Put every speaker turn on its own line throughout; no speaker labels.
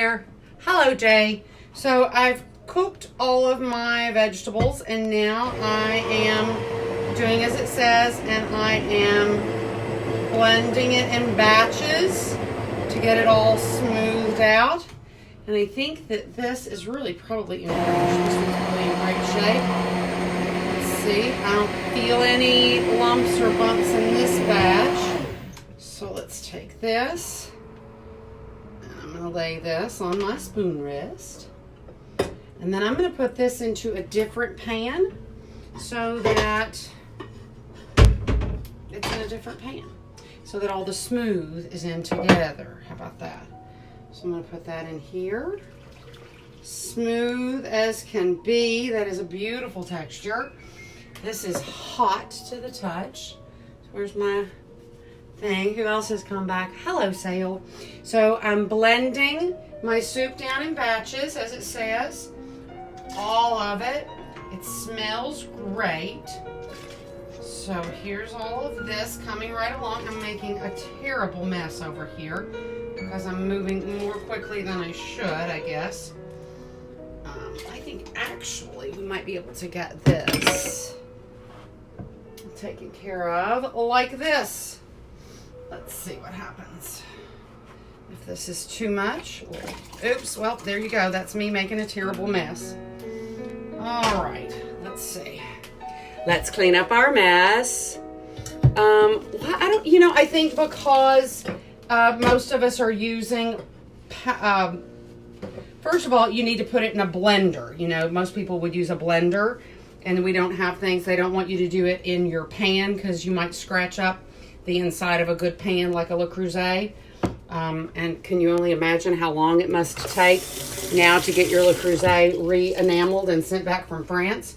there. Hello, Jay. So I've cooked all of my vegetables and now I am doing as it says, and I am blending it in batches to get it all smoothed out. And I think that this is really probably in great shape. Let's see. I don't feel any lumps or bumps in this batch. So let's take this. And I'm going to lay this on my spoon rest. And then I'm going to put this into a different pan so that it's in a different pan. So that all the smooth is in together. How about that? So I'm going to put that in here. Smooth as can be. That is a beautiful texture. This is hot to the touch. So where's my thing? Who else has come back? Hello, Sale. So I'm blending my soup down in batches, as it says. All of it. It smells great. So here's all of this coming right along. I'm making a terrible mess over here because I'm moving more quickly than I should, I guess. I think actually we might be able to get this taken care of like this. Let's see what happens. If this is too much, oops, well, there you go. That's me making a terrible mess. All right, let's see. Let's clean up our mess. I think because most of us are using, first of all, you need to put it in a blender. You know, most people would use a blender, and we don't have things. They don't want you to do it in your pan because you might scratch up the inside of a good pan like a Le Creuset. And can you only imagine how long it must take now to get your Le Creuset re-enameled and sent back from France?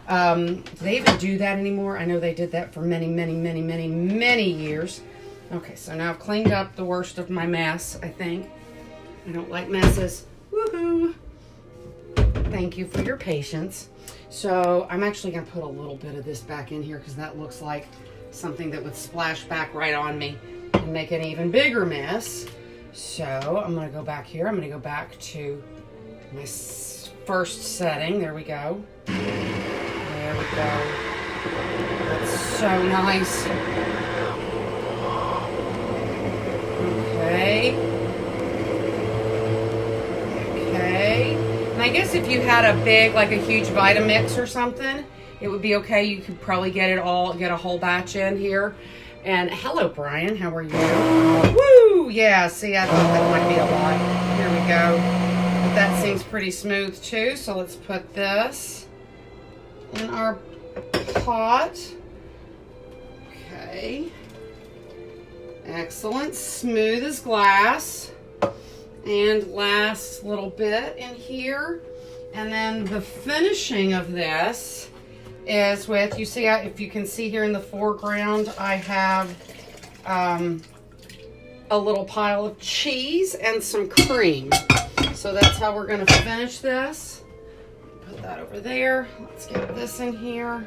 Do they even do that anymore? I know they did that for many, many, many, many, many years. Okay, so now I've cleaned up the worst of my mess, I think. I don't like messes. Woohoo! Thank you for your patience. So I'm actually going to put a little bit of this back in here because that looks like something that would splash back right on me and make an even bigger mess. So I'm going to go back here. I'm going to go back to my first setting. There we go. There we go. That's so nice. Okay. Okay. And I guess if you had a big, like a huge Vitamix or something, it would be okay. You could probably get a whole batch in here. And hello, Brian. How are you? Woo! Yeah, see, I thought that might be a lot. Here we go. But that seems pretty smooth too. So let's put this in our pot. Okay. Excellent. Smooth as glass. And last little bit in here. And then the finishing of this is with, you see, if you can see here in the foreground, I have a little pile of cheese and some cream. So that's how we're going to finish this. Put that over there. Let's get this in here.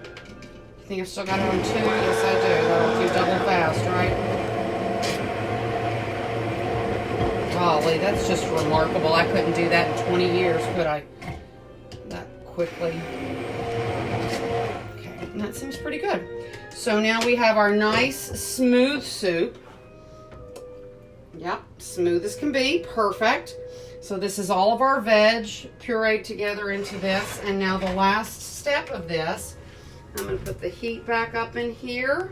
You think I've still got it on 2? Yes, I do. That'll do double fast, right? Golly, that's just remarkable. I couldn't do that in 20 years, could I? That quickly. Okay, and that seems pretty good. So now we have our nice smooth soup. Yep, smooth as can be. Perfect. So this is all of our veg pureed together into this. And now the last step of this, I'm going to put the heat back up in here.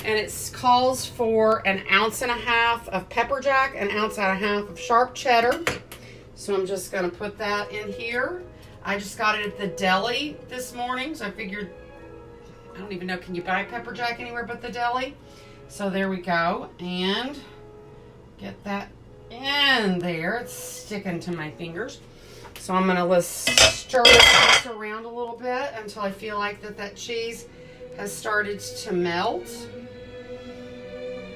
And it calls for 1.5 ounces of pepper jack, 1.5 ounces of sharp cheddar. So I'm just going to put that in here. I just got it at the deli this morning, so I figured, I don't even know, can you buy pepper jack anywhere but the deli? So there we go. And get that in there. It's sticking to my fingers. So I'm going to stir this around a little bit until I feel like that cheese has started to melt.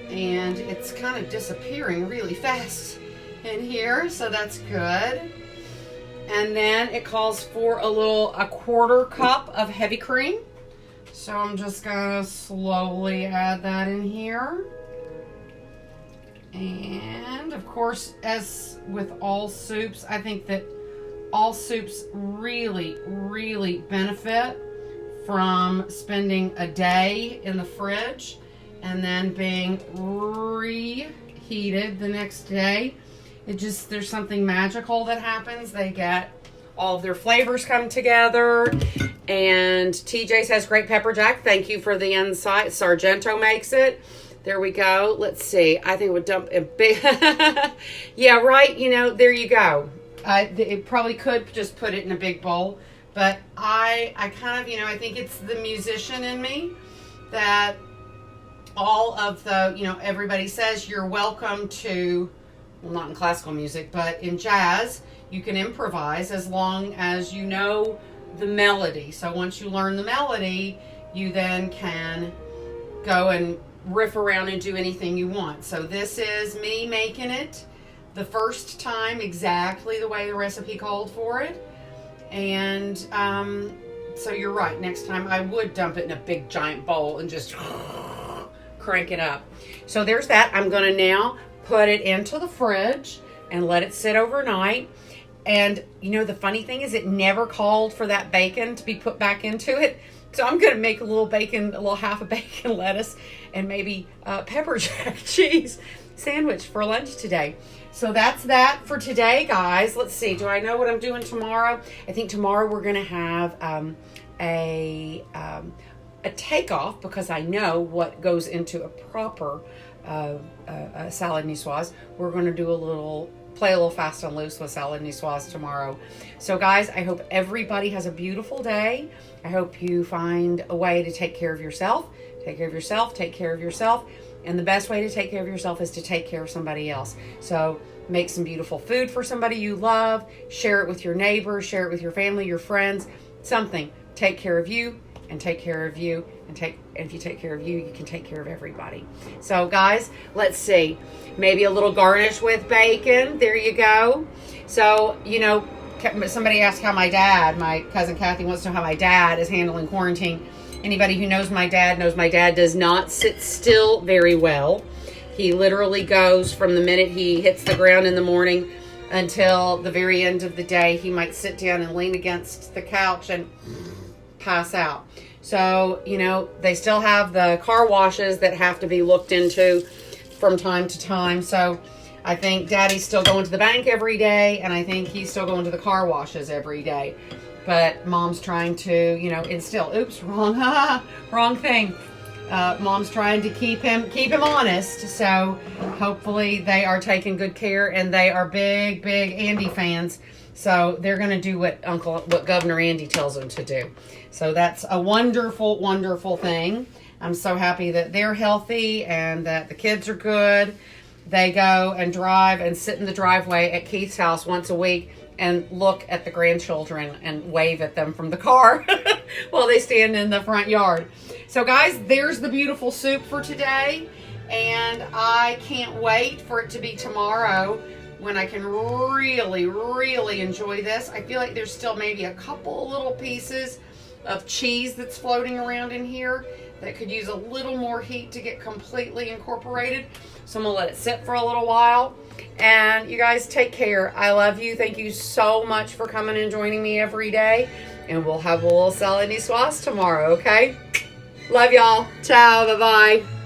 And it's kind of disappearing really fast in here, so that's good. And then it calls for a 1/4 cup of heavy cream. So I'm just gonna slowly add that in here. And of course, as with all soups, I think that all soups really, really benefit from spending a day in the fridge and then being reheated the next day. There's something magical that happens. They get all of their flavors come together. And TJ says, great pepper jack. Thank you for the insight. Sargento makes it. There we go. Let's see. I think it would dump a big... Yeah, right. You know, there you go. It probably could just put it in a big bowl. But I kind of, you know, I think it's the musician in me that all of the, you know, everybody says you're welcome to, well, not in classical music, but in jazz, you can improvise as long as you know the melody. So once you learn the melody, you then can go and riff around and do anything you want. So this is me making it the first time exactly the way the recipe called for it. And so you're right, next time I would dump it in a big giant bowl and just crank it up. So there's that. I'm going to now put it into the fridge and let it sit overnight. And you know, the funny thing is it never called for that bacon to be put back into it. So I'm going to make a little half a bacon lettuce and maybe pepper jack cheese sandwich for lunch today. So that's that for today, guys. Let's see. Do I know what I'm doing tomorrow? I think tomorrow we're going to have a takeoff, because I know what goes into a proper salad niçoise. We're going to do play a little fast and loose with salad niçoise tomorrow. So guys, I hope everybody has a beautiful day. I hope you find a way to take care of yourself. Take care of yourself, take care of yourself. And the best way to take care of yourself is to take care of somebody else. So make some beautiful food for somebody you love. Share it with your neighbors, share it with your family, your friends, something. Take care of you and take care of you. And if you take care of you, you can take care of everybody. So guys, let's see. Maybe a little garnish with bacon. There you go. So, you know, somebody asked how my cousin Kathy wants to know how my dad is handling quarantine. Anybody who knows my dad does not sit still very well. He literally goes from the minute he hits the ground in the morning until the very end of the day. He might sit down and lean against the couch and pass out. So, you know, they still have the car washes that have to be looked into from time to time. So I think Daddy's still going to the bank every day, and I think he's still going to the car washes every day. But Mom's trying to, you know, instill, wrong thing. Mom's trying to keep him honest. So hopefully they are taking good care, and they are big Andy fans. So they're going to do what Governor Andy tells them to do. So that's a wonderful, wonderful thing. I'm so happy that they're healthy and that the kids are good. They go and drive and sit in the driveway at Keith's house once a week and look at the grandchildren and wave at them from the car while they stand in the front yard. So guys, there's the beautiful soup for today. And I can't wait for it to be tomorrow when I can really, really enjoy this. I feel like there's still maybe a couple little pieces of cheese that's floating around in here that could use a little more heat to get completely incorporated. So I'm gonna let it sit for a little while. And you guys take care. I love you. Thank you so much for coming and joining me every day. And we'll have a little salad niçoise tomorrow, okay? Love y'all. Ciao. Bye-bye.